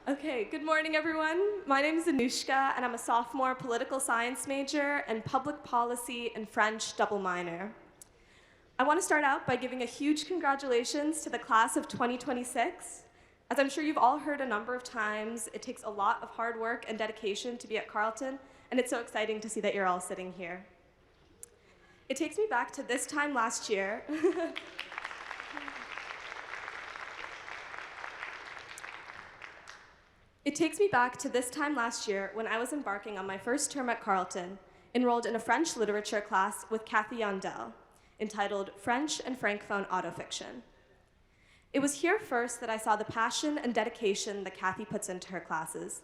Okay, good morning, everyone. My name is Anushka, and I'm a sophomore political science major and public policy and French double minor. I want to start out by giving a huge congratulations to the class of 2026. As I'm sure you've all heard a number of times, it takes a lot of hard work and dedication to be at Carleton, and it's so exciting to see that you're all sitting here. It takes me back to this time last year. It takes me back to this time last year when I was embarking on my first term at Carleton, enrolled in a French literature class with Cathy Yandell, entitled French and Francophone Autofiction. It was here first that I saw the passion and dedication that Cathy puts into her classes.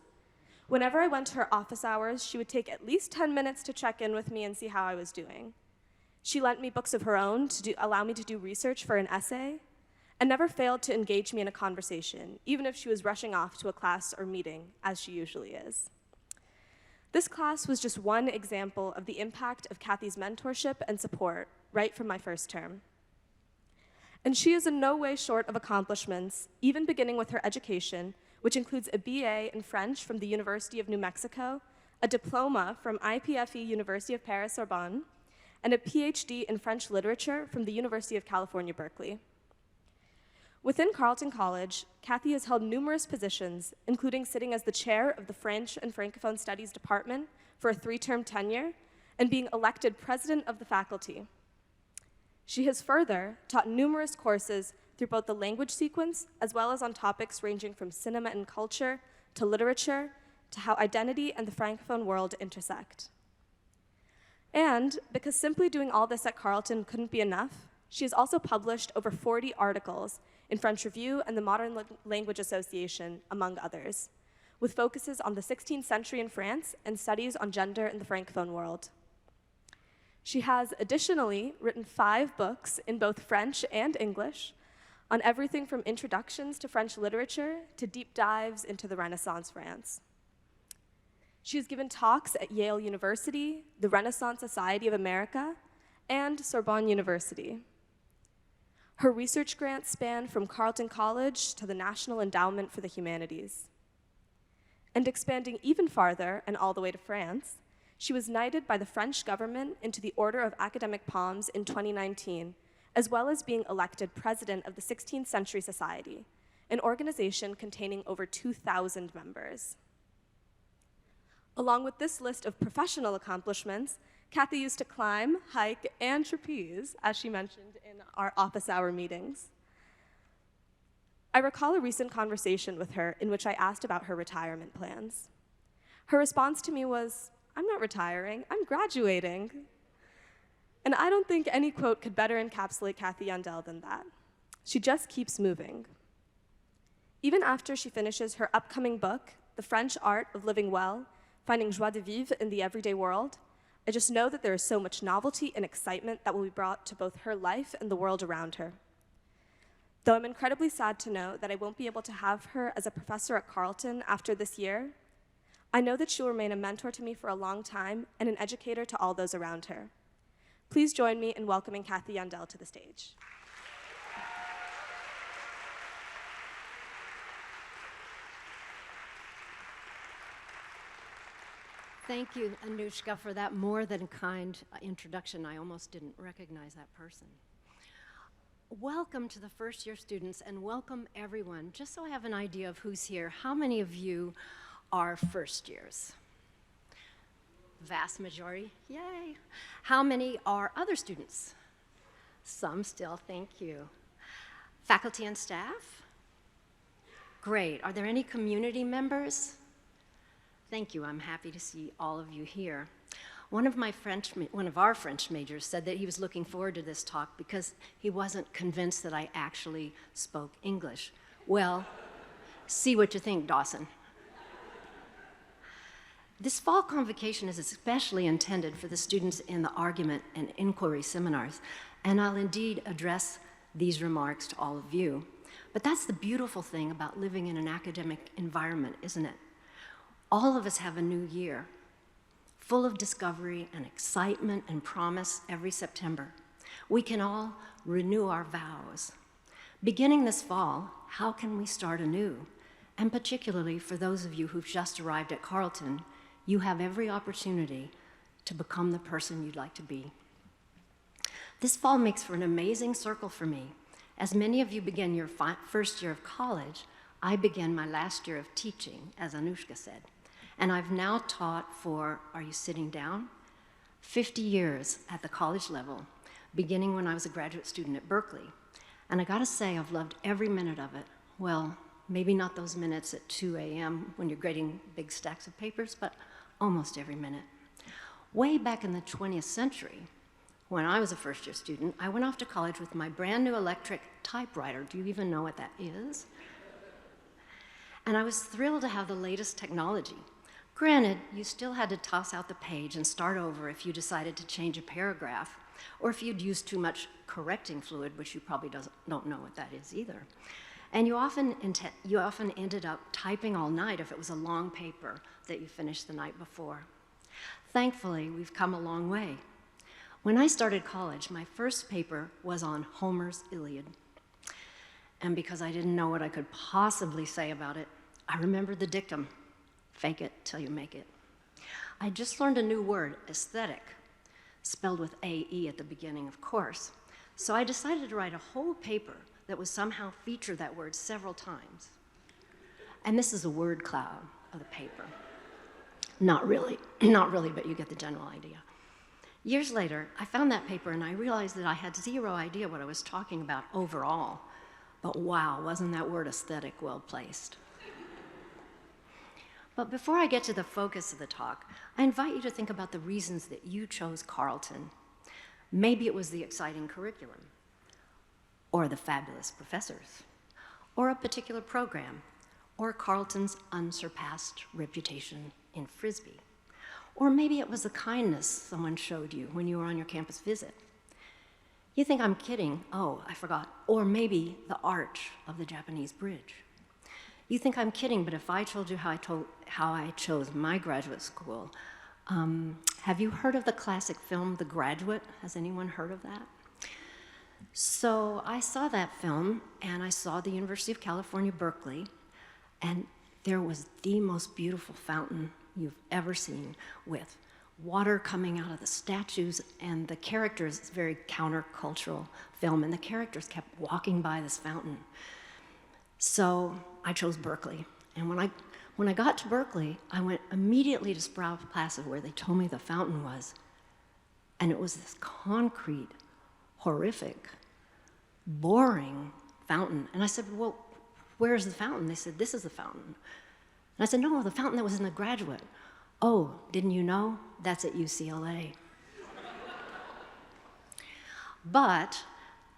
Whenever I went to her office hours, she would take at least 10 minutes to check in with me and see how I was doing. She lent me books of her own to allow me to do research for an essay, and never failed to engage me in a conversation, even if she was rushing off to a class or meeting, as she usually is. This class was just one example of the impact of Cathy's mentorship and support right from my first term. And she is in no way short of accomplishments, even beginning with her education, which includes a BA in French from the University of New Mexico, a diploma from IPFE University of Paris-Sorbonne, and a Ph.D. in French literature from the University of California, Berkeley. Within Carleton College, Cathy has held numerous positions, including sitting as the chair of the French and Francophone Studies Department for a 3-term tenure and being elected president of the faculty. She has further taught numerous courses through both the language sequence as well as on topics ranging from cinema and culture to literature to how identity and the Francophone world intersect. And because simply doing all this at Carleton couldn't be enough, she has also published over 40 articles in French Review and the Modern Language Association, among others, with focuses on the 16th century in France and studies on gender in the Francophone world. She has additionally written 5 books in both French and English on everything from introductions to French literature to deep dives into the Renaissance France. She has given talks at Yale University, the Renaissance Society of America, and Sorbonne University. Her research grants span from Carleton College to the National Endowment for the Humanities. And expanding even farther and all the way to France, she was knighted by the French government into the Order of Academic Palms in 2019, as well as being elected president of the 16th-Century Society, an organization containing over 2,000 members. Along with this list of professional accomplishments, Cathy used to climb, hike, and trapeze, as she mentioned in our office hour meetings. I recall a recent conversation with her in which I asked about her retirement plans. Her response to me was, "I'm not retiring, I'm graduating." And I don't think any quote could better encapsulate Cathy Yandell than that. She just keeps moving. Even after she finishes her upcoming book, The French Art of Living Well, Finding Joie de Vivre in the Everyday World, I just know that there is so much novelty and excitement that will be brought to both her life and the world around her. Though I'm incredibly sad to know that I won't be able to have her as a professor at Carleton after this year, I know that she will remain a mentor to me for a long time and an educator to all those around her. Please join me in welcoming Cathy Yandell to the stage. Thank you, Anushka, for that more than kind introduction. I almost didn't recognize that person. Welcome to the first-year students, and welcome everyone. Just so I have an idea of who's here, how many of you are first years? Vast majority, yay. How many are other students? Some still, thank you. Faculty and staff? Great, are there any community members? Thank you, I'm happy to see all of you here. One of our French majors said that he was looking forward to this talk because he wasn't convinced that I actually spoke English. Well, see what you think, Dawson. This fall convocation is especially intended for the students in the argument and inquiry seminars, and I'll indeed address these remarks to all of you. But that's the beautiful thing about living in an academic environment, isn't it? All of us have a new year, full of discovery and excitement and promise every September. We can all renew our vows. Beginning this fall, how can we start anew? And particularly for those of you who've just arrived at Carleton, you have every opportunity to become the person you'd like to be. This fall makes for an amazing circle for me. As many of you begin your first year of college, I began my last year of teaching, as Anushka said. And I've now taught for, are you sitting down? 50 years at the college level, beginning when I was a graduate student at Berkeley. And I gotta say, I've loved every minute of it. Well, maybe not those minutes at 2 a.m. when you're grading big stacks of papers, but almost every minute. Way back in the 20th century, when I was a first-year student, I went off to college with my brand new electric typewriter. Do you even know what that is? And I was thrilled to have the latest technology. Granted, you still had to toss out the page and start over if you decided to change a paragraph, or if you'd used too much correcting fluid, which you probably don't know what that is either. And you often ended up typing all night if it was a long paper that you finished the night before. Thankfully, we've come a long way. When I started college, my first paper was on Homer's Iliad. And because I didn't know what I could possibly say about it, I remembered the dictum, fake it till you make it. I just learned a new word, aesthetic, spelled with A-E at the beginning, of course. So I decided to write a whole paper that would somehow feature that word several times. And this is a word cloud of the paper. Not really, but you get the general idea. Years later, I found that paper and I realized that I had zero idea what I was talking about overall. But wow, wasn't that word aesthetic well placed? But before I get to the focus of the talk, I invite you to think about the reasons that you chose Carleton. Maybe it was the exciting curriculum, or the fabulous professors, or a particular program, or Carleton's unsurpassed reputation in Frisbee. Or maybe it was the kindness someone showed you when you were on your campus visit. You think I'm kidding? Oh, I forgot. Or maybe the arch of the Japanese bridge. You think I'm kidding, but if I told you how I chose my graduate school, have you heard of the classic film, The Graduate? Has anyone heard of that? So I saw that film, and I saw the University of California, Berkeley, and there was the most beautiful fountain you've ever seen, with water coming out of the statues, and the characters, it's a very countercultural film, and the characters kept walking by this fountain. So I chose Berkeley, and when I got to Berkeley, I went immediately to Sproul Placid, where they told me the fountain was, and it was this concrete, horrific, boring fountain. And I said, well, where's the fountain? They said, this is the fountain. And I said, no, the fountain that was in The Graduate. Oh, didn't you know? That's at UCLA. But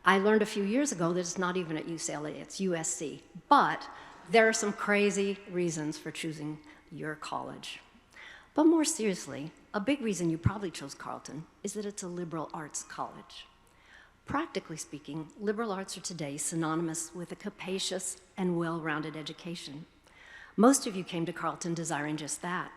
I learned a few years ago that it's not even at UCLA, it's USC. But there are some crazy reasons for choosing your college. But more seriously, a big reason you probably chose Carleton is that it's a liberal arts college. Practically speaking, liberal arts are today synonymous with a capacious and well-rounded education. Most of you came to Carleton desiring just that.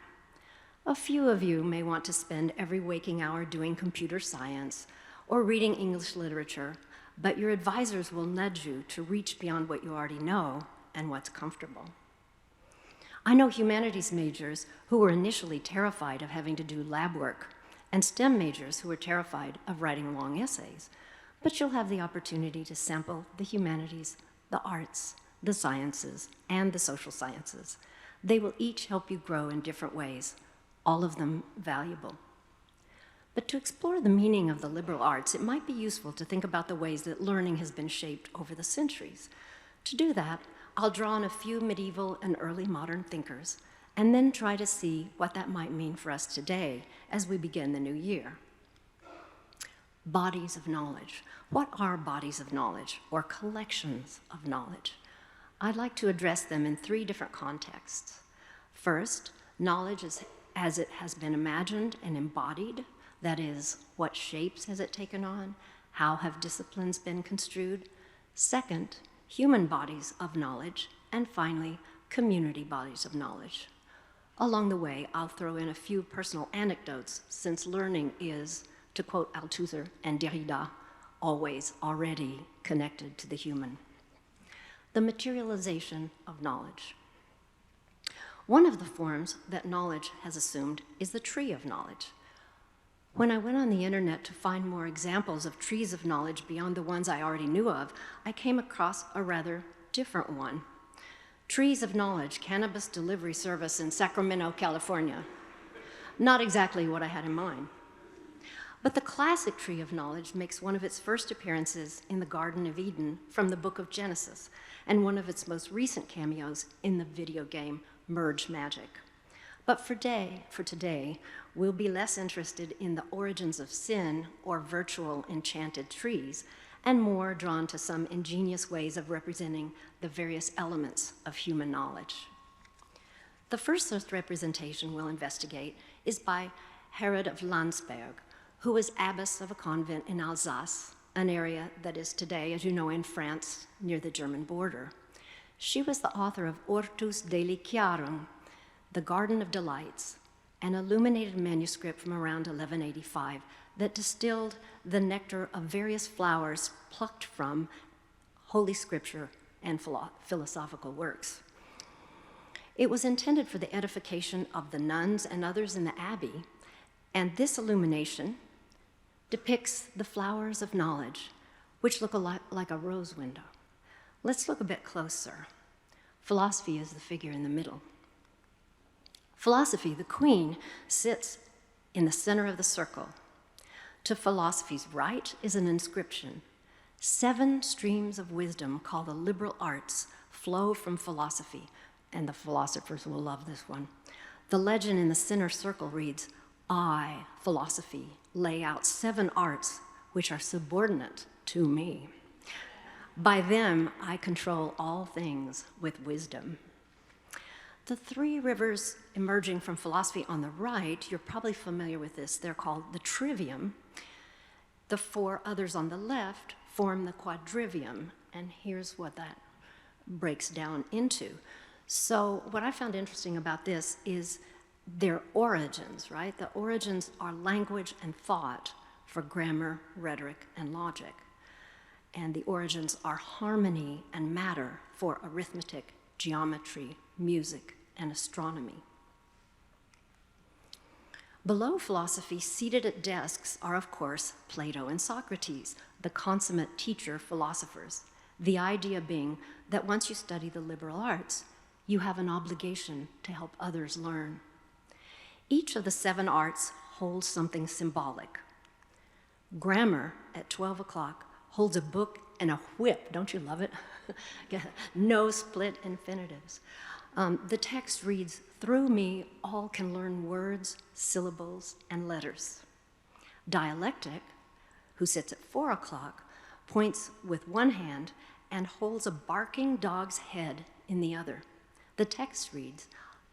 A few of you may want to spend every waking hour doing computer science or reading English literature, but your advisors will nudge you to reach beyond what you already know and what's comfortable. I know humanities majors who were initially terrified of having to do lab work, and STEM majors who were terrified of writing long essays, but you'll have the opportunity to sample the humanities, the arts, the sciences, and the social sciences. They will each help you grow in different ways, all of them valuable. But to explore the meaning of the liberal arts, it might be useful to think about the ways that learning has been shaped over the centuries. To do that, I'll draw on a few medieval and early modern thinkers, and then try to see what that might mean for us today as we begin the new year. Bodies of knowledge. What are bodies of knowledge, or collections of knowledge? I'd like to address them in three different contexts. First, knowledge as it has been imagined and embodied, that is, what shapes has it taken on? How have disciplines been construed? Second, human bodies of knowledge. And finally, community bodies of knowledge. Along the way, I'll throw in a few personal anecdotes, since learning is, to quote Althusser and Derrida, always already connected to the human. The materialization of knowledge. One of the forms that knowledge has assumed is the tree of knowledge. When I went on the internet to find more examples of trees of knowledge beyond the ones I already knew of, I came across a rather different one. Trees of Knowledge Cannabis Delivery Service in Sacramento, California. Not exactly what I had in mind. But the classic Tree of Knowledge makes one of its first appearances in the Garden of Eden from the Book of Genesis, and one of its most recent cameos in the video game Merge Magic. But for today, we'll be less interested in the origins of sin or virtual enchanted trees, and more drawn to some ingenious ways of representing the various elements of human knowledge. The first such representation we'll investigate is by Herod of Landsberg, who was abbess of a convent in Alsace, an area that is today, as you know, in France, near the German border. She was the author of Hortus Deliciarum, The Garden of Delights, an illuminated manuscript from around 1185 that distilled the nectar of various flowers plucked from Holy Scripture and philosophical works. It was intended for the edification of the nuns and others in the abbey, and this illumination depicts the flowers of knowledge, which look a lot like a rose window. Let's look a bit closer. Philosophy is the figure in the middle. Philosophy, the queen, sits in the center of the circle. To philosophy's right is an inscription. 7 streams of wisdom called the liberal arts flow from philosophy, and the philosophers will love this one. The legend in the center circle reads, I, philosophy, lay out 7 arts which are subordinate to me. By them, I control all things with wisdom. The 3 rivers emerging from philosophy on the right, you're probably familiar with this. They're called the Trivium. The 4 others on the left form the Quadrivium, and here's what that breaks down into. So what I found interesting about this is their origins, right? The origins are language and thought for grammar, rhetoric, and logic. And the origins are harmony and matter for arithmetic, geometry, music, and astronomy. Below philosophy, seated at desks, are, of course, Plato and Socrates, the consummate teacher philosophers. The idea being that once you study the liberal arts, you have an obligation to help others learn. Each of the 7 arts holds something symbolic. Grammar, at 12 o'clock, holds a book and a whip. Don't you love it? No split infinitives. The text reads, through me, all can learn words, syllables, and letters. Dialectic, who sits at 4 o'clock, points with one hand and holds a barking dog's head in the other. The text reads,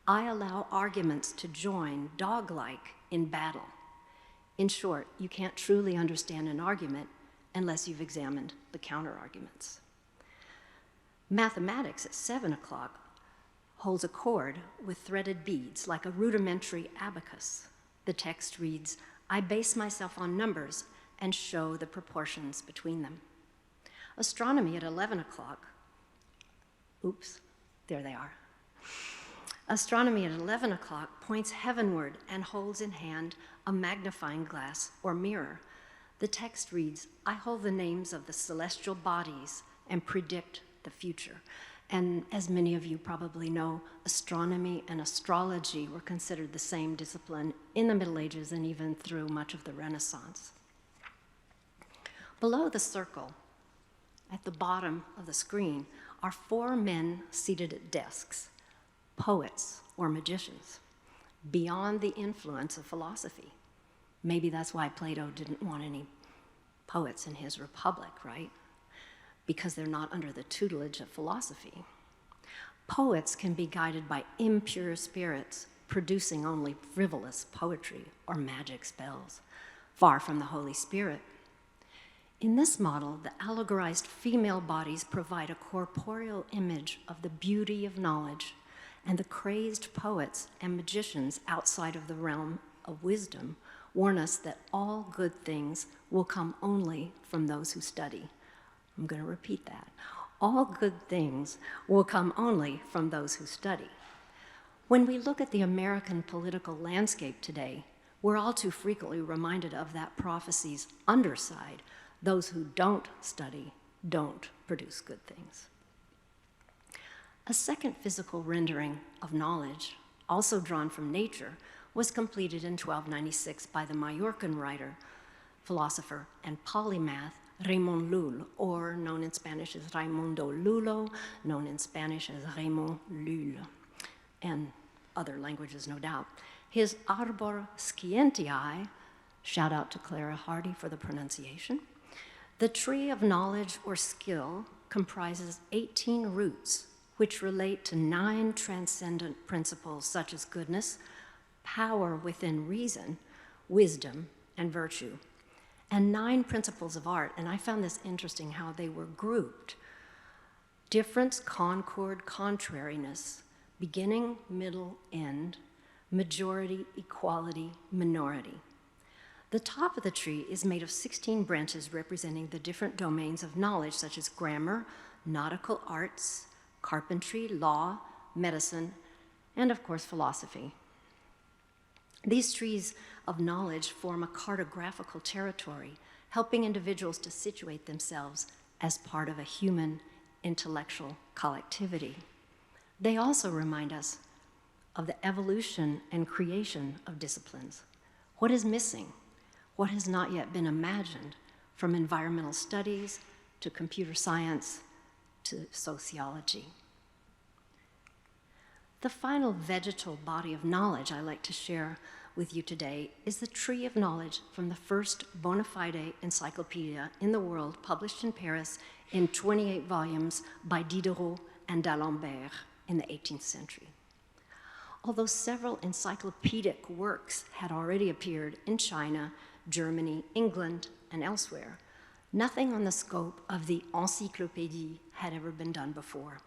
I allow arguments to join dog-like in battle. In short, you can't truly understand an argument unless you've examined the counter-arguments. Mathematics at 7 o'clock holds a cord with threaded beads like a rudimentary abacus. The text reads, I base myself on numbers and show the proportions between them. Astronomy at 11 o'clock, oops, there they are. Astronomy at 11 o'clock points heavenward and holds in hand a magnifying glass or mirror. The text reads, I hold the names of the celestial bodies and predict the future. And as many of you probably know, astronomy and astrology were considered the same discipline in the Middle Ages and even through much of the Renaissance. Below the circle, at the bottom of the screen, are 4 men seated at desks, poets or magicians, beyond the influence of philosophy. Maybe that's why Plato didn't want any poets in his Republic, right? Because they're not under the tutelage of philosophy. Poets can be guided by impure spirits, producing only frivolous poetry or magic spells, far from the Holy Spirit. In this model, the allegorized female bodies provide a corporeal image of the beauty of knowledge, and the crazed poets and magicians outside of the realm of wisdom warn us that all good things will come only from those who study. I'm going to repeat that. All good things will come only from those who study. When we look at the American political landscape today, we're all too frequently reminded of that prophecy's underside. Those who don't study don't produce good things. A second physical rendering of knowledge, also drawn from nature, was completed in 1296 by the Mallorcan writer, philosopher, and polymath Raymond Lull, or known in Spanish as Raimundo Lulo, known in Spanish as Raymond Lull, and other languages, no doubt. His Arbor Scientiae, shout out to Clara Hardy for the pronunciation, the tree of knowledge or skill comprises 18 roots, which relate to 9 transcendent principles such as goodness, power within reason, wisdom, and virtue, and 9 principles of art. And I found this interesting how they were grouped. Difference, concord, contrariness, beginning, middle, end, majority, equality, minority. The top of the tree is made of 16 branches representing the different domains of knowledge, such as grammar, nautical arts, carpentry, law, medicine, and of course, philosophy. These trees of knowledge form a cartographical territory, helping individuals to situate themselves as part of a human intellectual collectivity. They also remind us of the evolution and creation of disciplines. What is missing? What has not yet been imagined, from environmental studies to computer science to sociology. The final vegetal body of knowledge I like to share with you today is the tree of knowledge from the first bona fide encyclopedia in the world, published in Paris in 28 volumes by Diderot and d'Alembert in the 18th century. Although several encyclopedic works had already appeared in China, Germany, England, and elsewhere, nothing on the scope of the encyclopédie had ever been done before.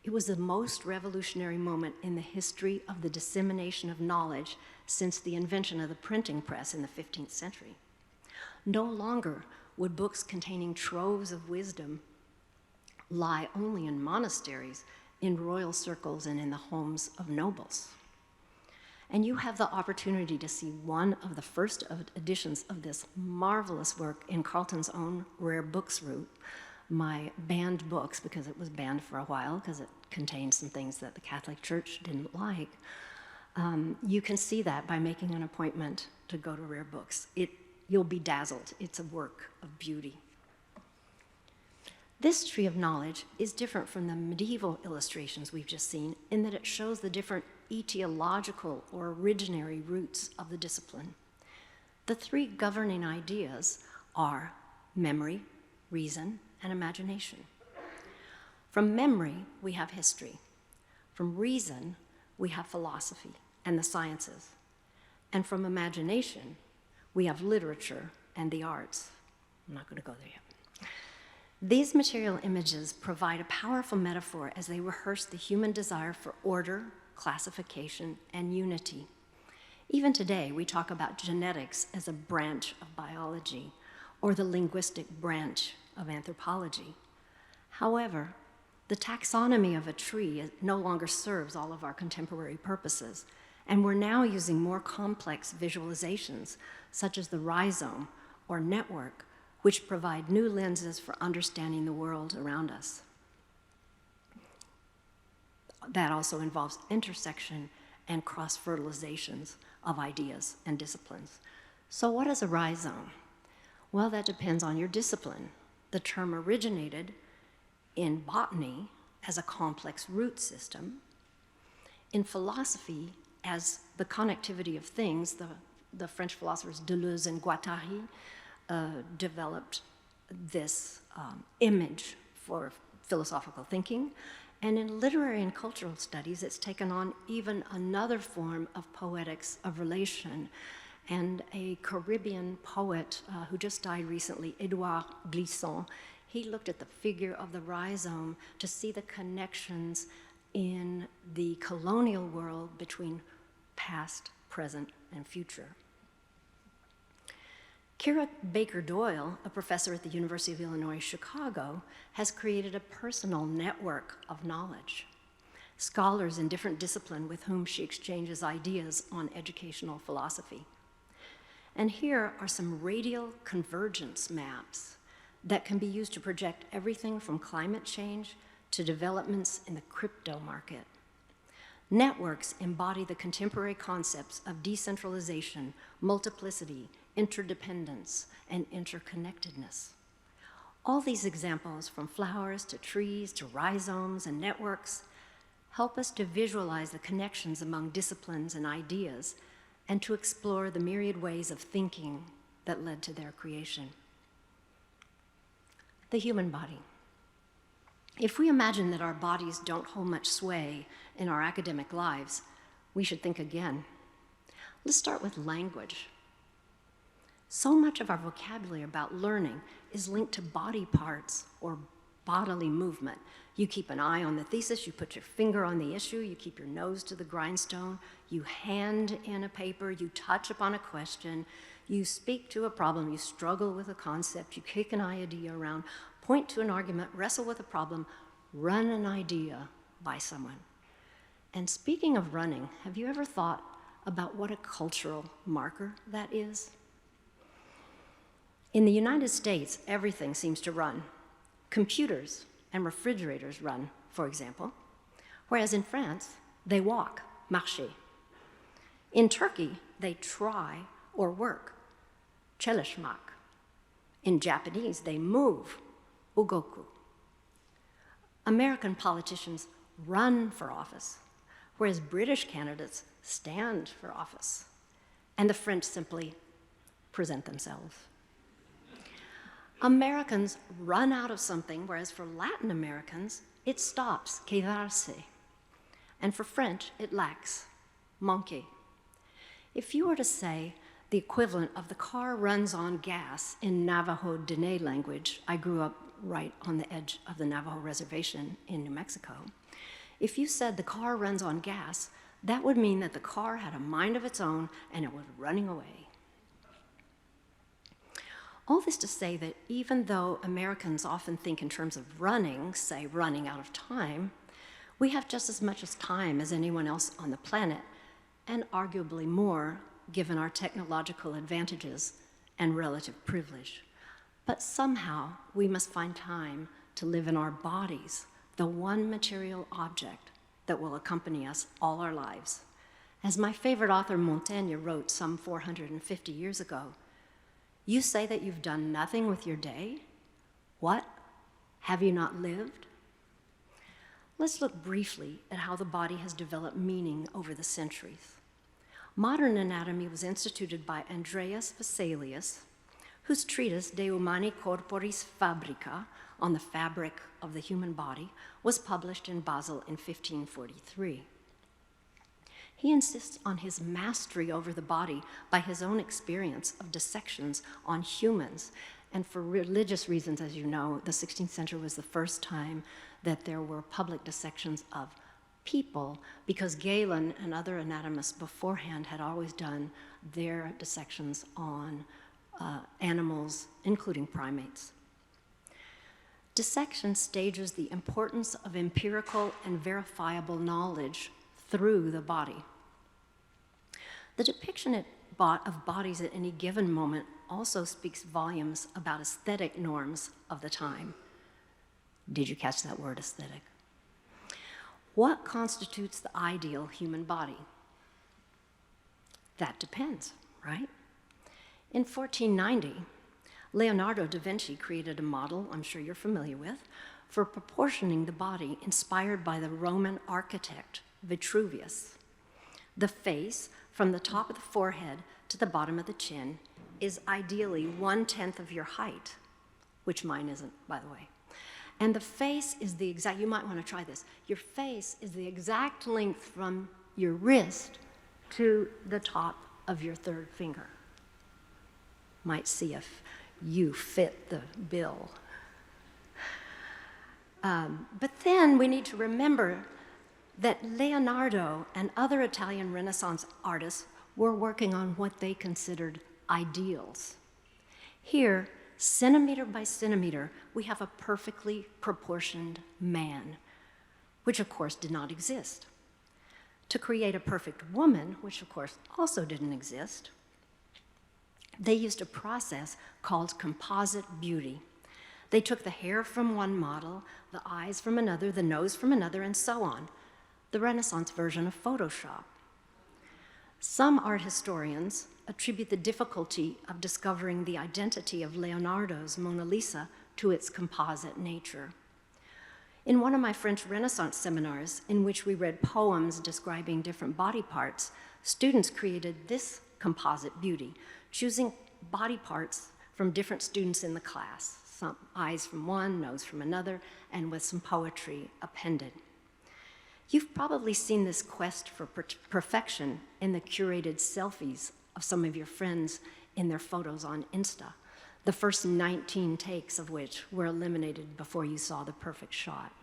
It was the most revolutionary moment in the history of the dissemination of knowledge since the invention of the printing press in the 15th century. No longer would books containing troves of wisdom lie only in monasteries, in royal circles, and in the homes of nobles. And you have the opportunity to see one of the first editions of this marvelous work in Carlton's own rare books route, my banned books, because it was banned for a while, because it contained some things that the Catholic Church didn't like. You can see that by making an appointment to go to Rare Books. You'll be dazzled. It's a work of beauty. This tree of knowledge is different from the medieval illustrations we've just seen in that it shows the different etiological or originary roots of the discipline. The 3 governing ideas are memory, reason, and imagination. From memory, we have history. From reason, we have philosophy and the sciences. And from imagination, we have literature and the arts. I'm not going to go there yet. These material images provide a powerful metaphor as they rehearse the human desire for order, classification, and unity. Even today, we talk about genetics as a branch of biology, or the linguistic branch of anthropology. However, the taxonomy of a tree no longer serves all of our contemporary purposes, and we're now using more complex visualizations, such as the rhizome or network, which provide new lenses for understanding the world around us. That also involves intersection and cross-fertilizations of ideas and disciplines. So what is a rhizome? Well, that depends on your discipline. The term originated in botany as a complex root system, in philosophy as the connectivity of things. The French philosophers Deleuze and Guattari developed this image for philosophical thinking. And in literary and cultural studies, it's taken on even another form of poetics of relation. And a Caribbean poet who just died recently, Edouard Glissant, he looked at the figure of the rhizome to see the connections in the colonial world between past, present, and future. Kira Baker Doyle, a professor at the University of Illinois, Chicago, has created a personal network of knowledge. scholars in different disciplines with whom she exchanges ideas on educational philosophy. And here are some radial convergence maps that can be used to project everything from climate change to developments in the crypto market. Networks embody the contemporary concepts of decentralization, multiplicity, interdependence, and interconnectedness. All these examples, from flowers to trees to rhizomes and networks, help us to visualize the connections among disciplines and ideas and to explore the myriad ways of thinking that led to their creation. The human body. If we imagine that our bodies don't hold much sway in our academic lives, we should think again. Let's start with language. So much of our vocabulary about learning is linked to body parts or bodily movement. You keep an eye on the thesis, you put your finger on the issue, you keep your nose to the grindstone, you hand in a paper, you touch upon a question, you speak to a problem, you struggle with a concept, you kick an idea around, point to an argument, wrestle with a problem, run an idea by someone. And speaking of running, have you ever thought about what a cultural marker that is? In the United States, everything seems to run. Computers and refrigerators run, for example, whereas in France, they walk, marcher. In Turkey, they try or work, çalışmak. In Japanese, they move, ugoku. American politicians run for office, whereas British candidates stand for office, and the French simply present themselves. Americans run out of something, whereas for Latin Americans, it stops, quedarse. And for French, it lacks, manquer. If you were to say the equivalent of the car runs on gas in Navajo Dene language, I grew up right on the edge of the Navajo reservation in New Mexico. If you said the car runs on gas, that would mean that the car had a mind of its own and it was running away. All this to say that even though Americans often think in terms of running, say running out of time, we have just as much as time as anyone else on the planet, and arguably more given our technological advantages and relative privilege. But somehow we must find time to live in our bodies, the one material object that will accompany us all our lives. As my favorite author Montaigne wrote some 450 years ago, "You say that you've done nothing with your day? What? Have you not lived?" Let's look briefly at how the body has developed meaning over the centuries. Modern anatomy was instituted by Andreas Vesalius, whose treatise De Humani Corporis Fabrica, on the fabric of the human body, was published in Basel in 1543. He insists on his mastery over the body by his own experience of dissections on humans. And for religious reasons, as you know, the 16th century was the first time that there were public dissections of people, because Galen and other anatomists beforehand had always done their dissections on animals, including primates. Dissection stages the importance of empirical and verifiable knowledge through the body. The depiction of bodies at any given moment also speaks volumes about aesthetic norms of the time. Did you catch that word, aesthetic? What constitutes the ideal human body? That depends, right? In 1490, Leonardo da Vinci created a model, I'm sure you're familiar with, for proportioning the body inspired by the Roman architect Vitruvius. The face, from the top of the forehead to the bottom of the chin, is ideally 1/10 of your height, which mine isn't, by the way. And the face is the exact, you might want to try this, your face is the exact length from your wrist to the top of your third finger. Might see if you fit the bill. But then we need to remember that Leonardo and other Italian Renaissance artists were working on what they considered ideals. Here, centimeter by centimeter, we have a perfectly proportioned man. which of course did not exist. To create a perfect woman, which of course also didn't exist, they used a process called composite beauty. They took the hair from one model, the eyes from another, the nose from another, and so on. The Renaissance version of Photoshop. Some art historians attribute the difficulty of discovering the identity of Leonardo's Mona Lisa to its composite nature. In one of my French Renaissance seminars, in which we read poems describing different body parts, students created this composite beauty, choosing body parts from different students in the class, some eyes from one, nose from another, and with some poetry appended. You've probably seen this quest for perfection in the curated selfies of some of your friends in their photos on Insta, the first 19 takes of which were eliminated before you saw the perfect shot.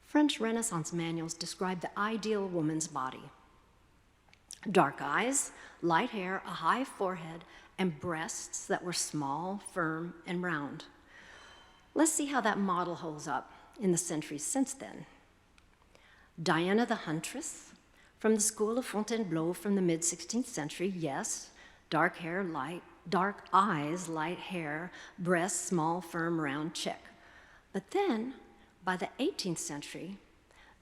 French Renaissance manuals describe the ideal woman's body. Dark eyes, light hair, a high forehead, and breasts that were small, firm, and round. Let's see how that model holds up in the centuries since then. Diana the Huntress, from the school of Fontainebleau from the mid-16th century, yes, dark hair, dark eyes, light hair, breasts, small, firm, round, check. But then, by the 18th century,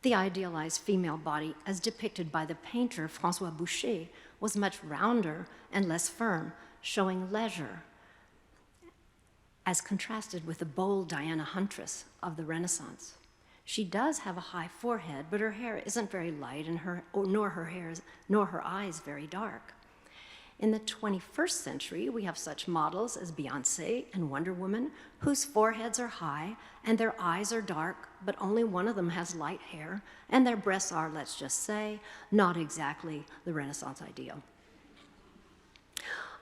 the idealized female body, as depicted by the painter François Boucher, was much rounder and less firm, showing leisure, as contrasted with the bold Diana Huntress of the Renaissance. She does have a high forehead, but her hair isn't very light, and nor her eyes very dark. In the 21st century, we have such models as Beyoncé and Wonder Woman, whose foreheads are high and their eyes are dark, but only one of them has light hair, and their breasts are, let's just say, not exactly the Renaissance ideal.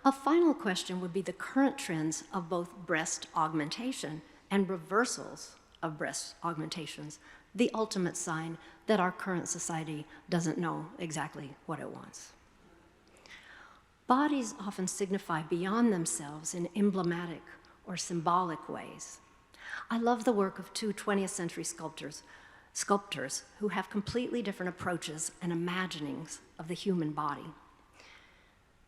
A final question would be the current trends of both breast augmentation and reversals of breast augmentations, the ultimate sign that our current society doesn't know exactly what it wants. Bodies often signify beyond themselves in emblematic or symbolic ways. I love the work of two 20th century sculptors who have completely different approaches and imaginings of the human body.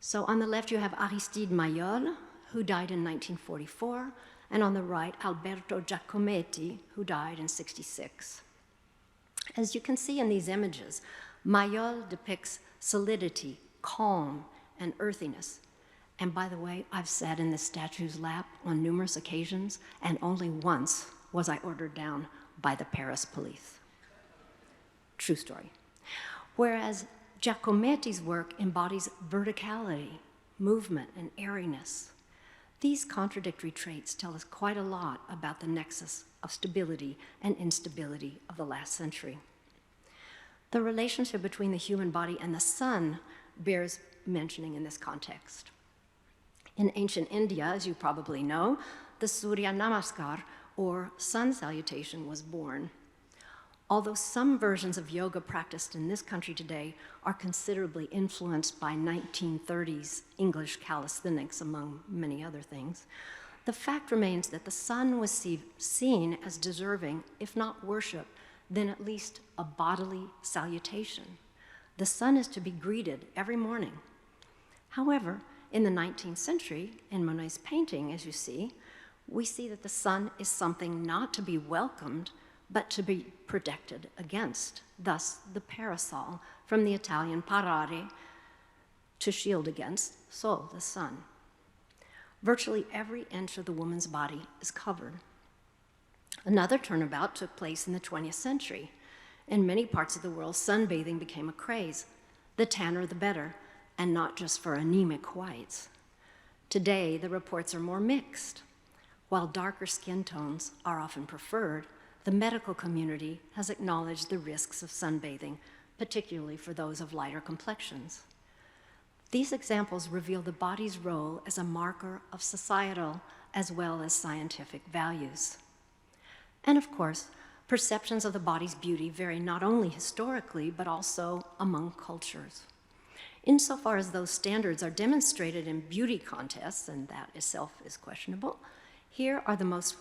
So on the left you have Aristide Maillol, who died in 1944, and on the right, Alberto Giacometti, who died in 1966. As you can see in these images, Maillol depicts solidity, calm, and earthiness. And by the way, I've sat in this statue's lap on numerous occasions, and only once was I ordered down by the Paris police. True story. Whereas Giacometti's work embodies verticality, movement, and airiness. These contradictory traits tell us quite a lot about the nexus of stability and instability of the last century. The relationship between the human body and the sun bears mentioning in this context. In ancient India, as you probably know, the Surya Namaskar, or sun salutation, was born. Although some versions of yoga practiced in this country today are considerably influenced by 1930s English calisthenics, among many other things, the fact remains that the sun was seen as deserving, if not worship, then at least a bodily salutation. The sun is to be greeted every morning. However, in the 19th century, in Monet's painting, as you see, we see that the sun is something not to be welcomed, but to be protected against, thus the parasol from the Italian parare, to shield against sol, the sun. Virtually every inch of the woman's body is covered. Another turnabout took place in the 20th century. In many parts of the world, sunbathing became a craze. The tanner the better, and not just for anemic whites. Today, the reports are more mixed. While darker skin tones are often preferred, the medical community has acknowledged the risks of sunbathing, particularly for those of lighter complexions. These examples reveal the body's role as a marker of societal as well as scientific values. And of course, perceptions of the body's beauty vary not only historically, but also among cultures. Insofar as those standards are demonstrated in beauty contests, and that itself is questionable, here are the most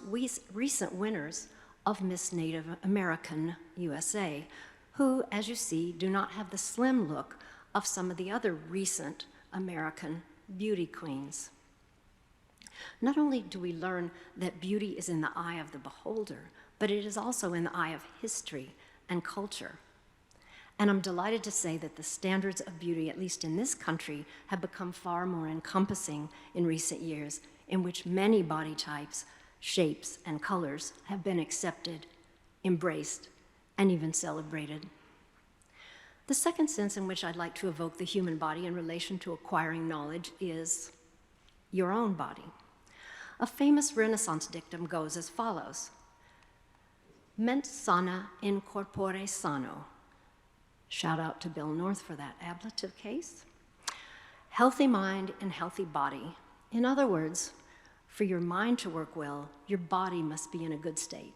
recent winners of Miss Native American USA, who, as you see, do not have the slim look of some of the other recent American beauty queens. Not only do we learn that beauty is in the eye of the beholder, but it is also in the eye of history and culture. And I'm delighted to say that the standards of beauty, at least in this country, have become far more encompassing in recent years, in which many body types, shapes, and colors have been accepted, embraced, and even celebrated. The second sense in which I'd like to evoke the human body in relation to acquiring knowledge is your own body. A famous Renaissance dictum goes as follows: Mens sana in corpore sano. Shout out to Bill North for that ablative case. Healthy mind and healthy body. In other words, for your mind to work well, your body must be in a good state.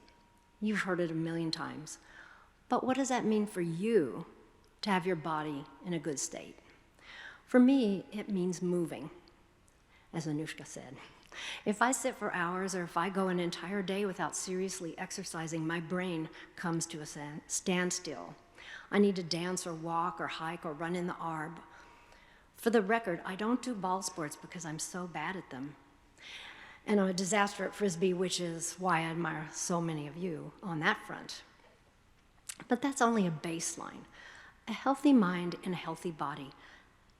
You've heard it a million times. But what does that mean for you to have your body in a good state? For me, it means moving, as Anushka said. If I sit for hours or if I go an entire day without seriously exercising, my brain comes to a standstill. I need to dance or walk or hike or run in the arb. For the record, I don't do ball sports because I'm so bad at them. And I'm a disaster at Frisbee, which is why I admire so many of you on that front. But that's only a baseline. A healthy mind and a healthy body.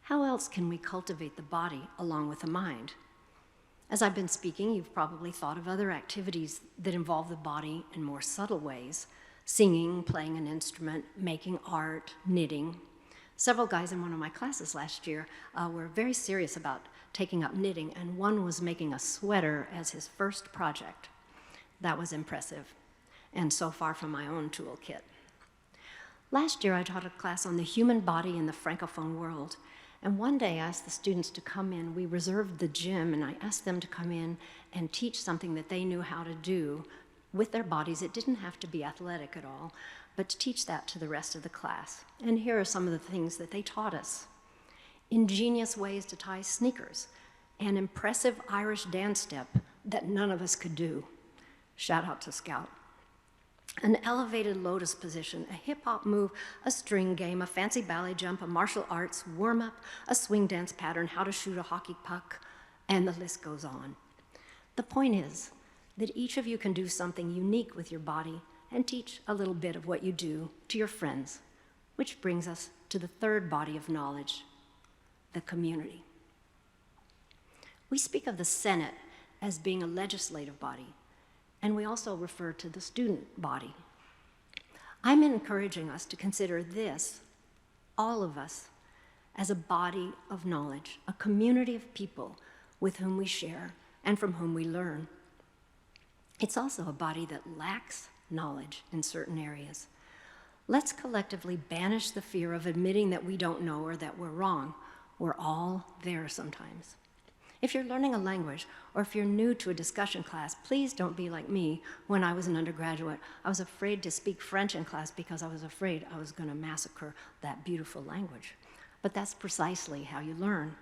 How else can we cultivate the body along with the mind? As I've been speaking, you've probably thought of other activities that involve the body in more subtle ways: singing, playing an instrument, making art, knitting. Several guys in one of my classes last year were very serious about taking up knitting, and one was making a sweater as his first project. That was impressive, and so far from my own toolkit. Last year, I taught a class on the human body in the Francophone world, and one day I asked the students to come in. We reserved the gym, and I asked them to come in and teach something that they knew how to do with their bodies. It didn't have to be athletic at all, but to teach that to the rest of the class. And here are some of the things that they taught us. Ingenious ways to tie sneakers, an impressive Irish dance step that none of us could do. Shout out to Scout. An elevated lotus position, a hip-hop move, a string game, a fancy ballet jump, a martial arts warm-up, a swing dance pattern, how to shoot a hockey puck, and the list goes on. The point is that each of you can do something unique with your body and teach a little bit of what you do to your friends, which brings us to the third body of knowledge, the community. We speak of the Senate as being a legislative body, and we also refer to the student body. I'm encouraging us to consider this, all of us, as a body of knowledge, a community of people with whom we share and from whom we learn. It's also a body that lacks knowledge in certain areas. Let's collectively banish the fear of admitting that we don't know or that we're wrong. We're all there sometimes. If you're learning a language, or if you're new to a discussion class, please don't be like me when I was an undergraduate. I was afraid to speak French in class because I was afraid I was going to massacre that beautiful language. But that's precisely how you learn.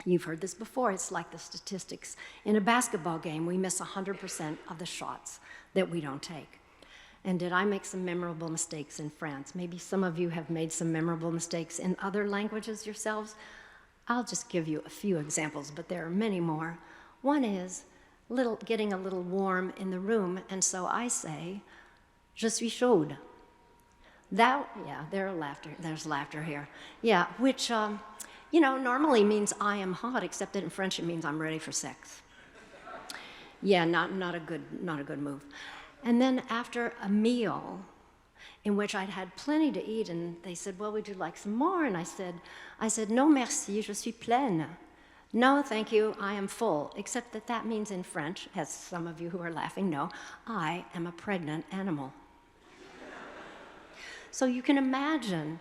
You've heard this before. It's like the statistics. In a basketball game, we miss 100% of the shots that we don't take. And did I make some memorable mistakes in France? Maybe some of you have made some memorable mistakes in other languages yourselves. I'll just give you a few examples, but there are many more. One is getting a little warm in the room, and so I say, "Je suis chaude." There's laughter here. Yeah, which, normally means I am hot, except that in French it means I'm ready for sex. Yeah, not a good move. And then after a meal, in which I'd had plenty to eat, and they said, "Well, would you like some more?" And I said, "Non merci, je suis pleine." No, thank you, I am full, except that means in French, as some of you who are laughing know, I am a pregnant animal. So you can imagine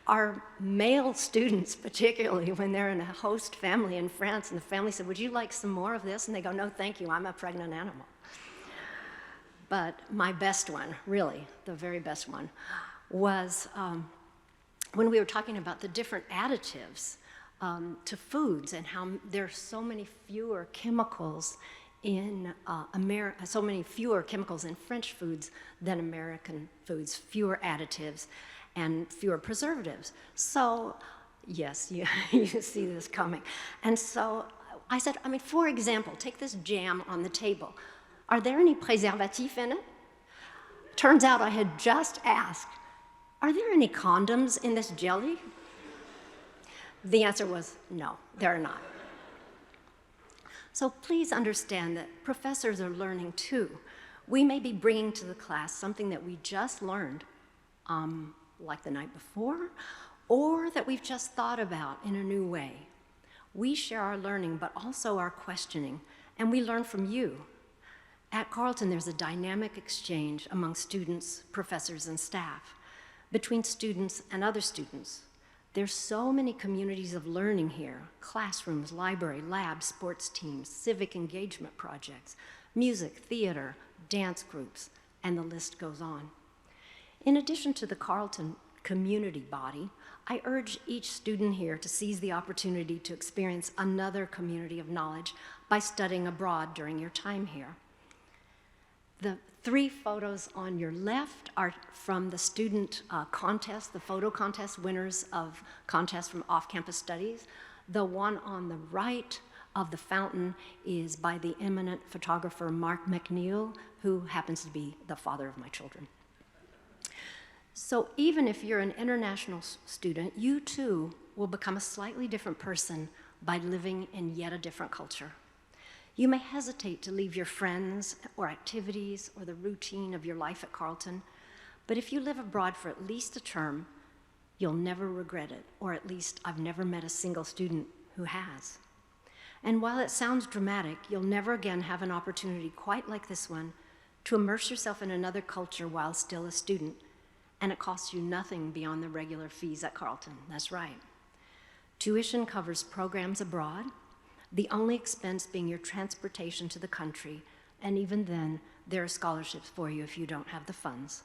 our male students, particularly when they're in a host family in France, and the family said, "Would you like some more of this?" And they go, "No, thank you, I'm a pregnant animal." But my best one, really, the very best one, was when we were talking about the different additives to foods and how there are so many fewer chemicals in so many fewer chemicals in French foods than American foods, fewer additives and fewer preservatives. So, yes, you see this coming. And so I said, for example, take this jam on the table. Are there any préservatifs in it? Turns out I had just asked, are there any condoms in this jelly? The answer was no, there are not. So please understand that professors are learning too. We may be bringing to the class something that we just learned, like the night before, or that we've just thought about in a new way. We share our learning, but also our questioning, and we learn from you. At Carleton, there's a dynamic exchange among students, professors, and staff, between students and other students. There's so many communities of learning here: classrooms, library, labs, sports teams, civic engagement projects, music, theater, dance groups, and the list goes on. In addition to the Carleton community body, I urge each student here to seize the opportunity to experience another community of knowledge by studying abroad during your time here. The 3 photos on your left are from the student contest, the photo contest winners of contests from off-campus studies. The one on the right of the fountain is by the eminent photographer Mark McNeil, who happens to be the father of my children. So even if you're an international student, you too will become a slightly different person by living in yet a different culture. You may hesitate to leave your friends or activities or the routine of your life at Carleton, but if you live abroad for at least a term, you'll never regret it, or at least I've never met a single student who has. And while it sounds dramatic, you'll never again have an opportunity quite like this one to immerse yourself in another culture while still a student, and it costs you nothing beyond the regular fees at Carleton. That's right. Tuition covers programs abroad, the only expense being your transportation to the country, and even then, there are scholarships for you if you don't have the funds.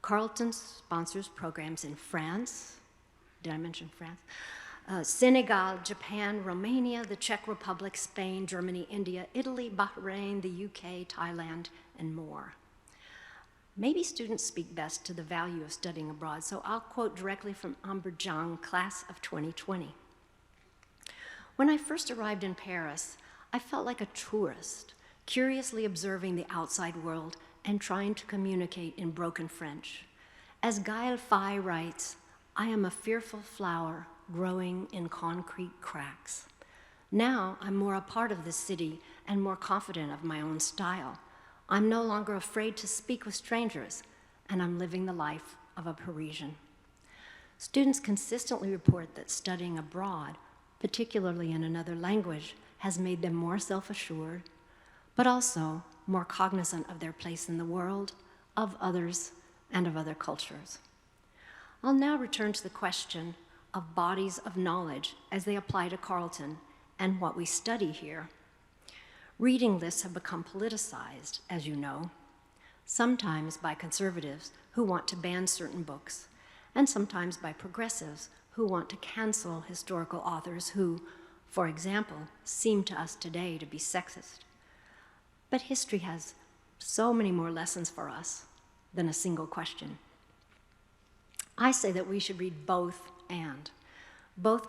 Carleton sponsors programs in France. Did I mention France? Senegal, Japan, Romania, the Czech Republic, Spain, Germany, India, Italy, Bahrain, the UK, Thailand, and more. Maybe students speak best to the value of studying abroad, so I'll quote directly from Amber Zhang, class of 2020. When I first arrived in Paris, I felt like a tourist, curiously observing the outside world and trying to communicate in broken French. As Gaël Faye writes, I am a fearful flower growing in concrete cracks. Now I'm more a part of the city and more confident of my own style. I'm no longer afraid to speak with strangers, and I'm living the life of a Parisian. Students consistently report that studying abroad, particularly in another language, has made them more self-assured, but also more cognizant of their place in the world, of others, and of other cultures. I'll now return to the question of bodies of knowledge as they apply to Carleton and what we study here. Reading lists have become politicized, as you know, sometimes by conservatives who want to ban certain books, and sometimes by progressives who want to cancel historical authors who, for example, seem to us today to be sexist. But history has so many more lessons for us than a single question. I say that we should read both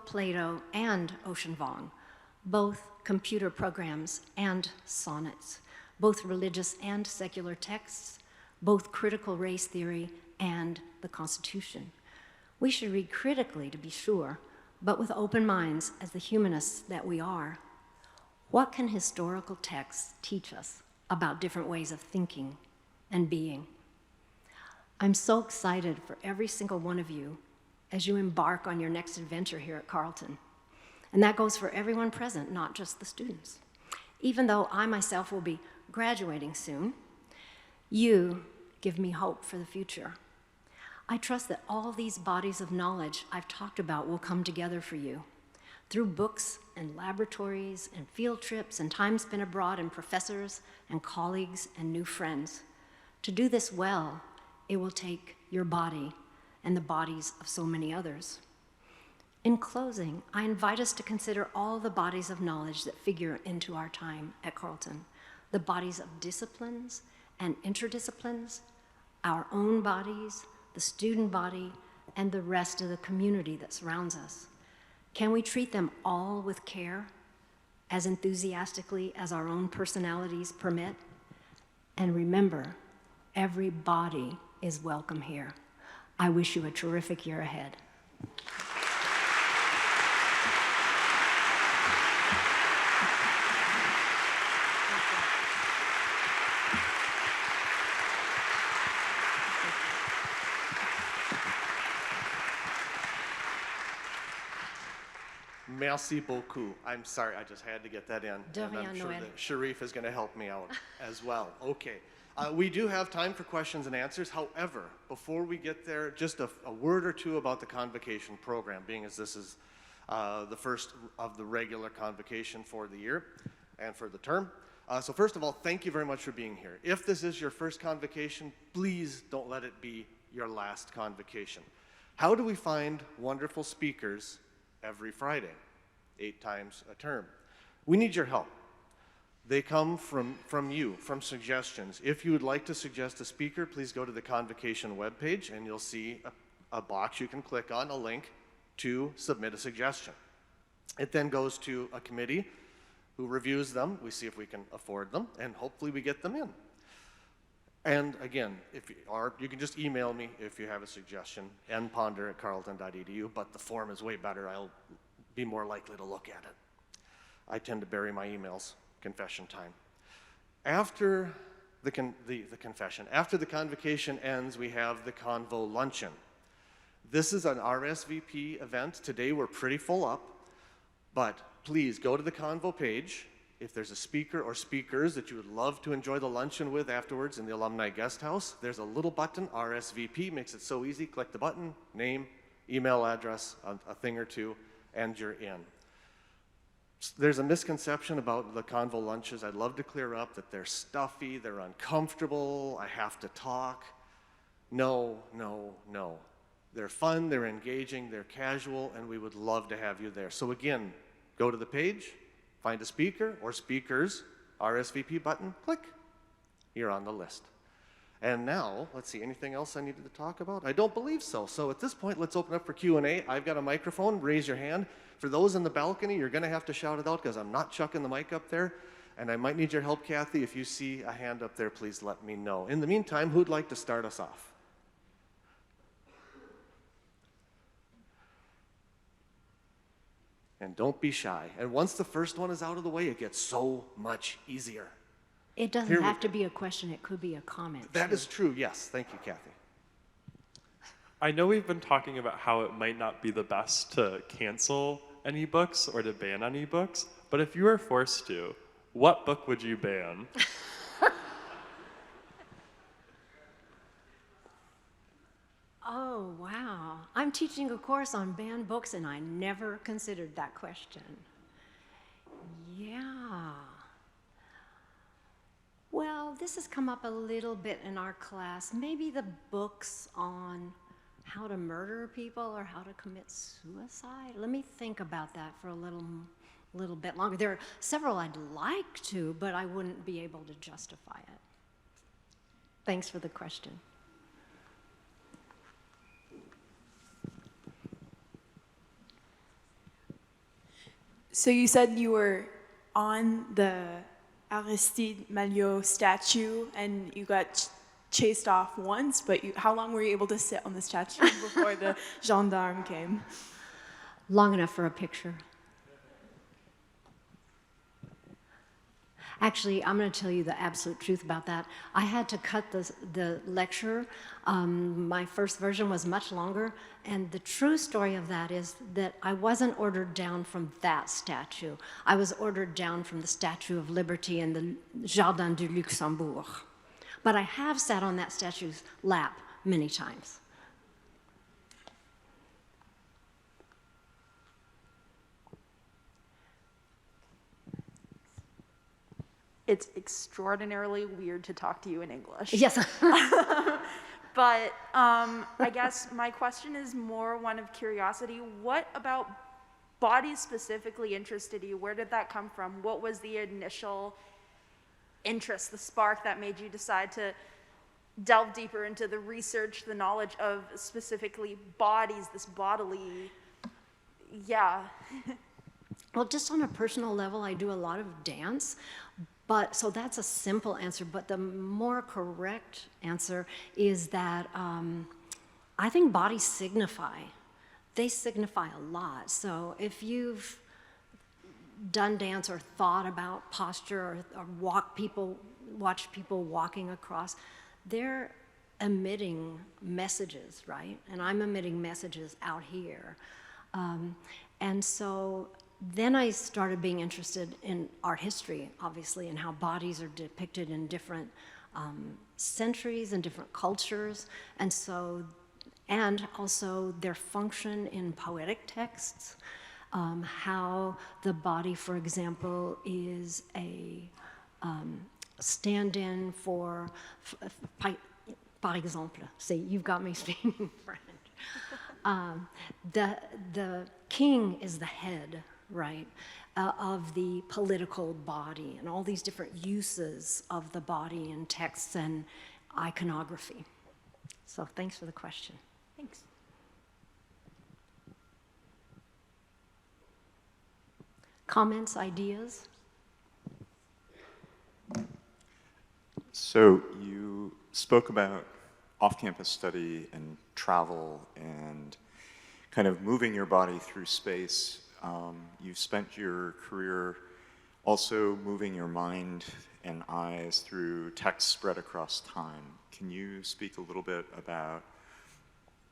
Plato and Ocean Vuong, both computer programs and sonnets, both religious and secular texts, both critical race theory and the Constitution. We should read critically, to be sure, but with open minds as the humanists that we are. What can historical texts teach us about different ways of thinking and being? I'm so excited for every single one of you as you embark on your next adventure here at Carleton. And that goes for everyone present, not just the students. Even though I myself will be graduating soon, you give me hope for the future. I trust that all these bodies of knowledge I've talked about will come together for you through books and laboratories and field trips and time spent abroad and professors and colleagues and new friends. To do this well, it will take your body and the bodies of so many others. In closing, I invite us to consider all the bodies of knowledge that figure into our time at Carleton. the bodies of disciplines and interdisciplines, our own bodies, the student body, and the rest of the community that surrounds us? Can we treat them all with care, as enthusiastically as our own personalities permit? And remember, every body is welcome here. I wish you a terrific year ahead. Merci beaucoup. I'm sorry, I just had to get that in. De And rien, I'm sure Noël. that Sharif is going to help me out as well. Okay. We do have time for questions and answers. However, before we get there, just a word or two about the Convocation program, being as this is the first of the regular Convocation for the year and for the term. So first of all, thank you very much for being here. If this is your first Convocation, please don't let it be your last Convocation. How do we find wonderful speakers every Friday, 8 times a term? We need your help. They come from you, from suggestions. If you would like to suggest a speaker, please go to the Convocation webpage and you'll see a box you can click on, a link to submit a suggestion. It then goes to a committee who reviews them. We see if we can afford them, and hopefully we get them in. And again, you can just email me if you have a suggestion, nponder@carleton.edu, but the form is way better. I'll be more likely to look at it. I tend to bury my emails. Confession time. After the confession, after the Convocation ends, we have the Convo Luncheon. This is an RSVP event. Today we're pretty full up, but please go to the Convo page. If there's a speaker or speakers that you would love to enjoy the luncheon with afterwards in the Alumni Guest House, there's a little button, RSVP, makes it so easy. Click the button, name, email address, a thing or two, and you're in. There's a misconception about the Convo lunches. I'd love to clear up that they're stuffy, they're uncomfortable, I have to talk. No, no, no. They're fun, they're engaging, they're casual, and we would love to have you there. So again, go to the page, find a speaker or speakers, RSVP button, click. You're on the list. And now, let's see, anything else I needed to talk about? I don't believe so. So at this point, let's open up for Q&A. I've got a microphone, raise your hand. For those in the balcony, you're gonna have to shout it out because I'm not chucking the mic up there. And I might need your help, Cathy. If you see a hand up there, please let me know. In the meantime, who'd like to start us off? And don't be shy. And once the first one is out of the way, it gets so much easier. It doesn't have to be a question, it could be a comment. That too. is true, yes. Thank you, Cathy. I know we've been talking about how it might not be the best to cancel any books or to ban any books, but if you were forced to, what book would you ban? Oh, wow. I'm teaching a course on banned books and I never considered that question. Yeah. Well, this has come up a little bit in our class. Maybe the books on how to murder people or how to commit suicide. Let me think about that for a little bit longer. There are several I'd like to, but I wouldn't be able to justify it. Thanks for the question. So you said you were on the Aristide Maillot statue and you got chased off once, but how long were you able to sit on the statue before the gendarme came? Long enough for a picture. Actually, I'm going to tell you the absolute truth about that. I had to cut the lecture. My first version was much longer, and the true story of that is that I wasn't ordered down from that statue. I was ordered down from the Statue of Liberty in the Jardin du Luxembourg. But I have sat on that statue's lap many times. It's extraordinarily weird to talk to you in English. Yes. But I guess my question is more one of curiosity. What about bodies specifically interested you? Where did that come from? What was the initial interest, the spark that made you decide to delve deeper into the research, the knowledge of specifically bodies, this bodily, yeah. Well, just on a personal level, I do a lot of dance, but so that's a simple answer. But the more correct answer is that I think bodies signify. They signify a lot. So if you've done dance or thought about posture or watch people walking across, they're emitting messages, right? And I'm emitting messages out here. And so then I started being interested in art history, obviously, and how bodies are depicted in different centuries and different cultures. And also their function in poetic texts, how the body, for example, is a stand-in for, par exemple, say, you've got me speaking French. The king is the head, right, of the political body, and all these different uses of the body in texts and iconography. So thanks for the question. Thanks. Comments, ideas? So you spoke about off-campus study and travel and kind of moving your body through space. You've spent your career also moving your mind and eyes through text spread across time. Can you speak a little bit about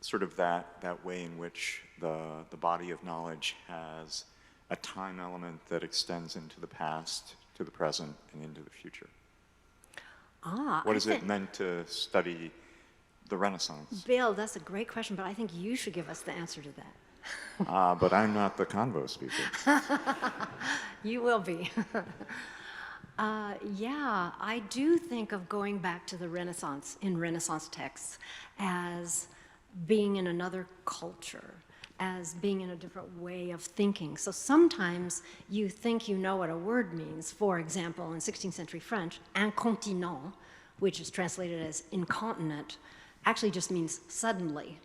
sort of that way in which the body of knowledge has a time element that extends into the past, to the present, and into the future? What has it meant to study the Renaissance? Bill, that's a great question, but I think you should give us the answer to that. But I'm not the convo speaker. You will be. Yeah, I do think of going back to the Renaissance in Renaissance texts as being in another culture, as being in a different way of thinking. So sometimes you think you know what a word means. For example, in 16th century French, incontinent, which is translated as incontinent, actually just means suddenly.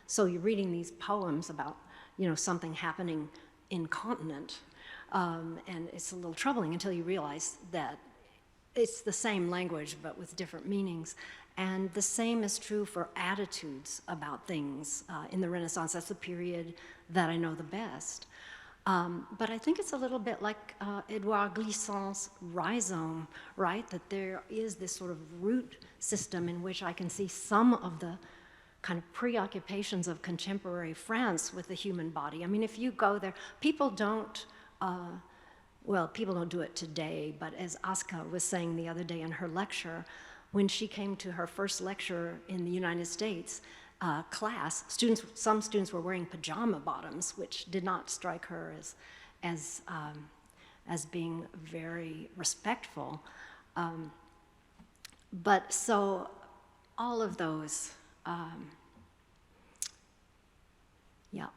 So you're reading these poems about, something happening incontinent, and it's a little troubling until you realize that it's the same language but with different meanings. And the same is true for attitudes about things in the Renaissance. That's the period that I know the best. But I think it's a little bit like Edouard Glissant's Rhizome, right? That there is this sort of root system in which I can see some of the kind of preoccupations of contemporary France with the human body. I mean, if you go there, people don't do it today, but as Aska was saying the other day in her lecture, when she came to her first lecture in the United States class, some students were wearing pajama bottoms, which did not strike her as being very respectful. But so all of those,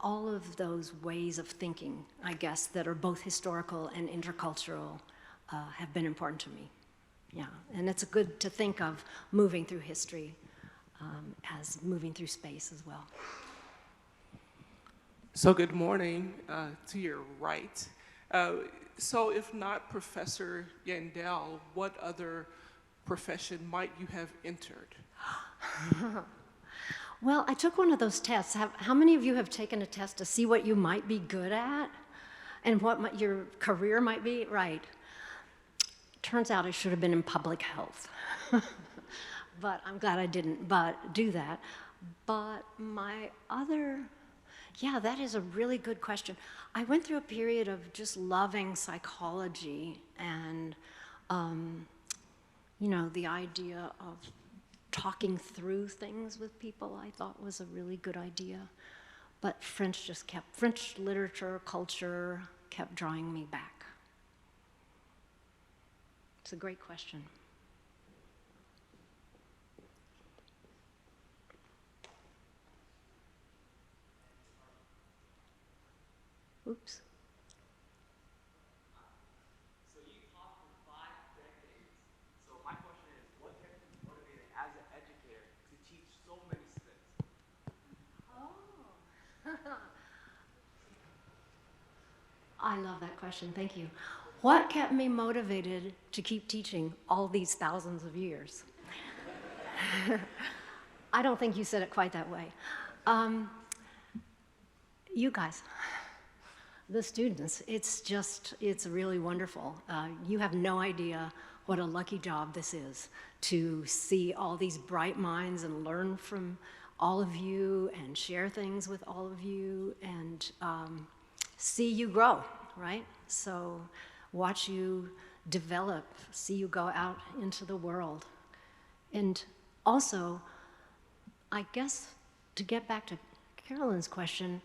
all of those ways of thinking, I guess, that are both historical and intercultural have been important to me. Yeah, and it's good to think of moving through history as moving through space as well. So good morning to your right. So if not Professor Yandell, what other profession might you have entered? Well, I took one of those tests. How many of you have taken a test to see what you might be good at and what your career might be? Right. Turns out I should have been in public health. But I'm glad I didn't do that. But my other, that is a really good question. I went through a period of just loving psychology and, the idea of talking through things with people I thought was a really good idea. But French literature, culture kept drawing me back. It's a great question. Oops. So you taught for 5 decades. I love that question, thank you. What kept me motivated to keep teaching all these thousands of years? I don't think you said it quite that way. You guys, the students, it's really wonderful. You have no idea what a lucky job this is to see all these bright minds and learn from all of you and share things with all of you and see you grow, right? So watch you develop, see you go out into the world. And also, I guess to get back to Carolyn's question,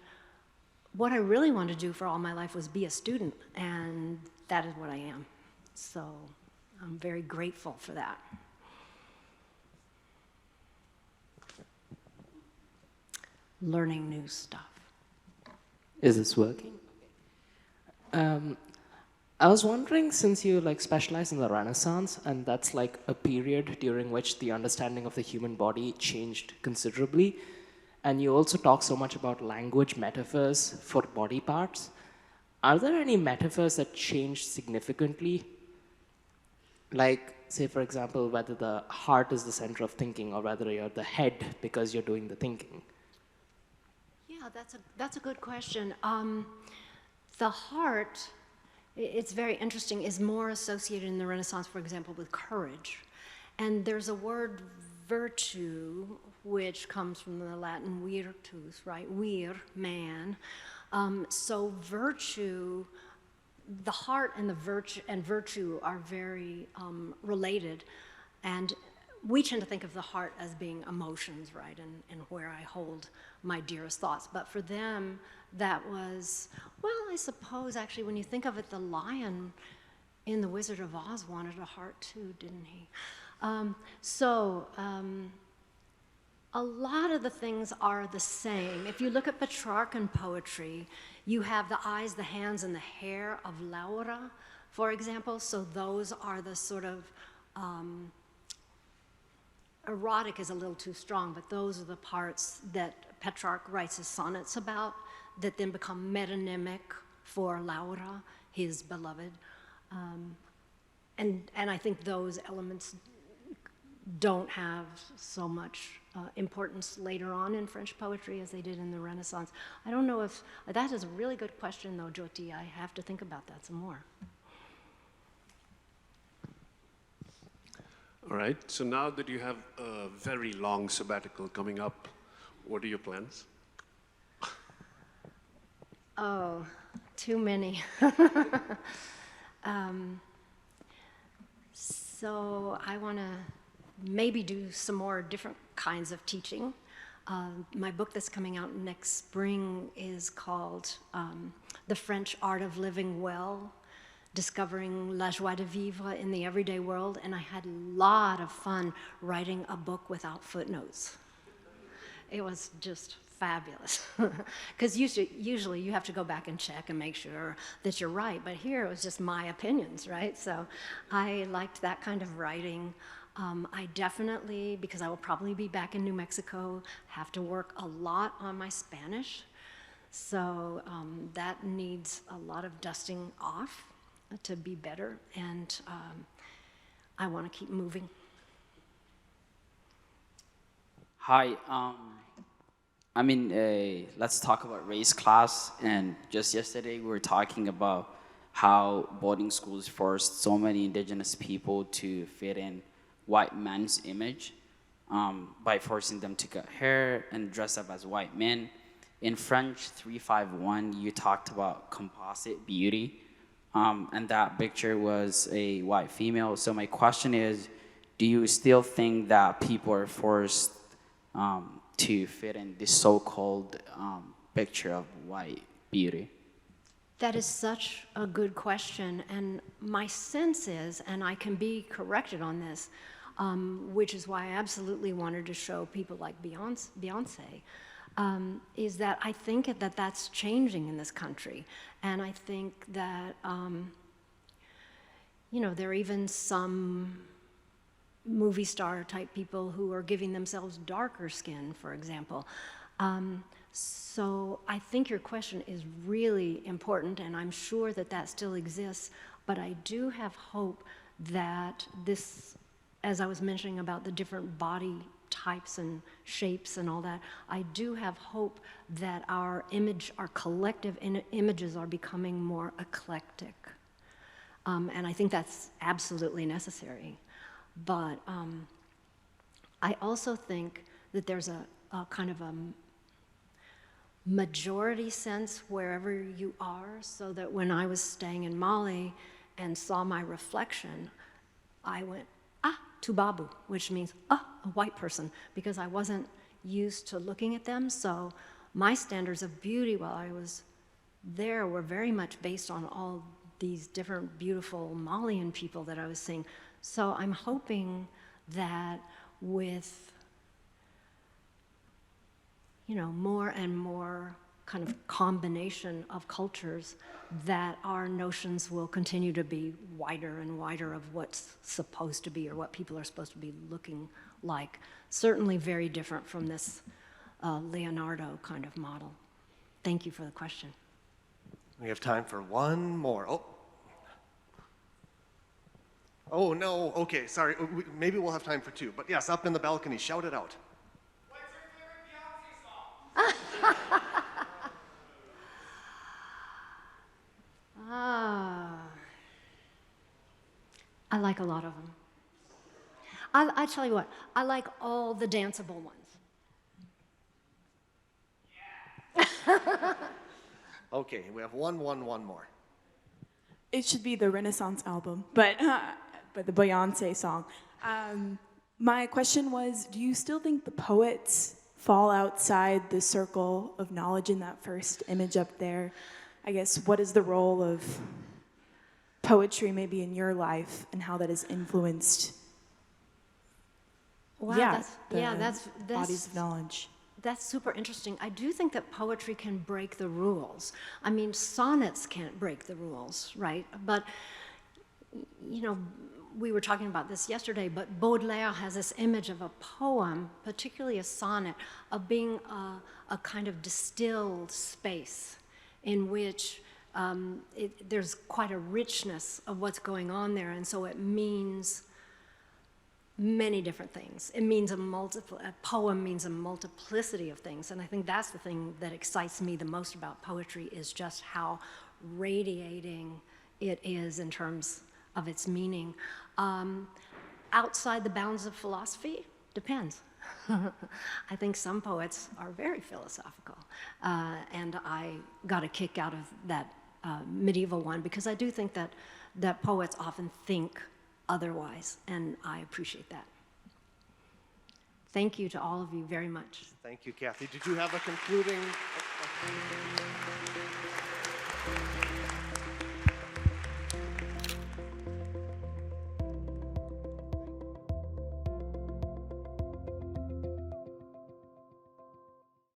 what I really wanted to do for all my life was be a student, and that is what I am. So I'm very grateful for that. Learning new stuff. Is this working? I was wondering, since you specialize in the Renaissance, and that's like a period during which the understanding of the human body changed considerably, and you also talk so much about language metaphors for body parts, are there any metaphors that changed significantly? Like, say for example, whether the heart is the center of thinking or whether you're the head because you're doing the thinking. Yeah, that's a good question. The heart, it's very interesting, is more associated in the Renaissance, for example, with courage. And there's a word, virtue, which comes from the Latin virtus, right? Vir, man. So virtue, the heart and virtue are very related. And we tend to think of the heart as being emotions, right? And where I hold my dearest thoughts. But for them, that was, well, I suppose actually when you think of it, the lion in The Wizard of Oz wanted a heart too, didn't he? A lot of the things are the same. If you look at Petrarchan poetry, you have the eyes, the hands, and the hair of Laura, for example. So those are the sort of, erotic is a little too strong, but those are the parts that Petrarch writes his sonnets about that then become metonymic for Laura, his beloved. And I think those elements don't have so much importance later on in French poetry as they did in the Renaissance. I don't know if, that is a really good question though, Jyoti. I have to think about that some more. All right, so now that you have a very long sabbatical coming up, what are your plans? Oh, too many. So I want to maybe do some more different kinds of teaching. My book that's coming out next spring is called The French Art of Living Well, Discovering La Joie de Vivre in the Everyday World, and I had a lot of fun writing a book without footnotes. It was just fabulous. Because usually you have to go back and check and make sure that you're right, but here it was just my opinions, right? So I liked that kind of writing. I definitely, because I will probably be back in New Mexico, have to work a lot on my Spanish. So that needs a lot of dusting off to be better, and I want to keep moving. Hi, let's talk about race class. And just yesterday we were talking about how boarding schools forced so many indigenous people to fit in white men's image by forcing them to cut hair and dress up as white men. In French 351, you talked about composite beauty, and that picture was a white female. So my question is, do you still think that people are forced to fit in this so-called picture of white beauty? That is such a good question, and my sense is, and I can be corrected on this, which is why I absolutely wanted to show people like Beyonce, is that I think that that's changing in this country. And I think that, there are even some movie star type people who are giving themselves darker skin, for example. So I think your question is really important, and I'm sure that that still exists, but I do have hope that this, as I was mentioning about the different body types and shapes and all that, I do have hope that our collective images are becoming more eclectic. And I think that's absolutely necessary. But I also think that there's a kind of a majority sense wherever you are, so that when I was staying in Mali and saw my reflection, I went, Tubabu, which means, a white person, because I wasn't used to looking at them. So my standards of beauty while I was there were very much based on all these different beautiful Malian people that I was seeing. So I'm hoping that with more and more kind of combination of cultures, that our notions will continue to be wider and wider of what's supposed to be or what people are supposed to be looking like. Certainly very different from this Leonardo kind of model. Thank you for the question. We have time for one more. Oh no, okay, sorry. Maybe we'll have time for two. But yes, up in the balcony, shout it out. I like a lot of them. I tell you what, I like all the danceable ones. Okay, we have one more. It should be the Renaissance album, but the Beyonce song. My question was, do you still think the poets fall outside the circle of knowledge in that first image up there? I guess, what is the role of poetry maybe in your life and how that has influenced that's bodies of knowledge? That's super interesting. I do think that poetry can break the rules. I mean, sonnets can't break the rules, right? But, we were talking about this yesterday, but Baudelaire has this image of a poem, particularly a sonnet, of being a kind of distilled space in which there's quite a richness of what's going on there, and so it means many different things. It means a poem means a multiplicity of things, and I think that's the thing that excites me the most about poetry, is just how radiating it is in terms of its meaning. Outside the bounds of philosophy, depends. I think some poets are very philosophical, and I got a kick out of that medieval one, because I do think that poets often think otherwise, and I appreciate that. Thank you to all of you very much. Thank you, Cathy. Did you have a concluding?